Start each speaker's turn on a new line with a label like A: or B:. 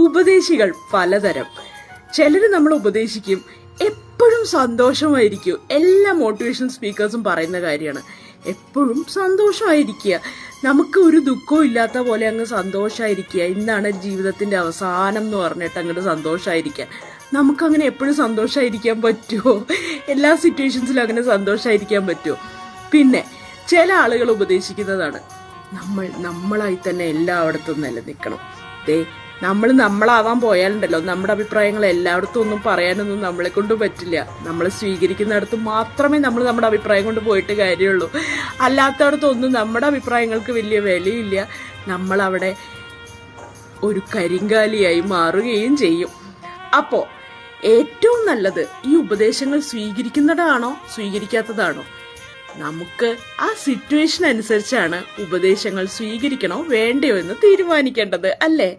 A: ഉപദേശികൾ പലതരം. ചിലര് നമ്മൾ ഉപദേശിക്കും, എപ്പോഴും സന്തോഷമായിരിക്കും. എല്ലാ മോട്ടിവേഷൻ സ്പീക്കേഴ്സും പറയുന്ന കാര്യമാണ്, എപ്പോഴും സന്തോഷമായിരിക്കുക, നമുക്ക് ഒരു ദുഃഖവും ഇല്ലാത്ത പോലെ അങ്ങ് സന്തോഷമായിരിക്കുക, ഇന്നാണ് ജീവിതത്തിന്റെ അവസാനം എന്ന് പറഞ്ഞിട്ട് അങ്ങോട്ട് സന്തോഷമായിരിക്കുക. നമുക്കങ്ങനെ എപ്പോഴും സന്തോഷമായിരിക്കാൻ പറ്റുമോ? എല്ലാ സിറ്റുവേഷൻസിലും അങ്ങനെ സന്തോഷമായിരിക്കാൻ പറ്റുമോ? പിന്നെ ചില ആളുകൾ ഉപദേശിക്കുന്നതാണ്, നമ്മളായി തന്നെ എല്ലായിടത്തും നിലനിൽക്കണം. നമ്മളാവാൻ പോയാലുണ്ടല്ലോ, നമ്മുടെ അഭിപ്രായങ്ങൾ എല്ലായിടത്തും ഒന്നും പറയാനൊന്നും നമ്മളെ കൊണ്ട് പറ്റില്ല. നമ്മൾ സ്വീകരിക്കുന്നിടത്ത് മാത്രമേ നമ്മൾ നമ്മുടെ അഭിപ്രായം കൊണ്ട് പോയിട്ട് കാര്യമുള്ളൂ. അല്ലാത്തടത്തൊന്നും നമ്മുടെ അഭിപ്രായങ്ങൾക്ക് വലിയ വിലയില്ല. നമ്മളവിടെ ഒരു കരിങ്കാലിയായി മാറുകയും ചെയ്യും. അപ്പോ ഏറ്റവും നല്ലത് ഈ ഉപദേശങ്ങൾ സ്വീകരിക്കുന്നതാണോ സ്വീകരിക്കാത്തതാണോ? നമുക്ക് ആ സിറ്റുവേഷൻ അനുസരിച്ചാണ് ഉപദേശങ്ങൾ സ്വീകരിക്കണോ വേണ്ടയോ എന്ന് തീരുമാനിക്കേണ്ടത്, അല്ലേ?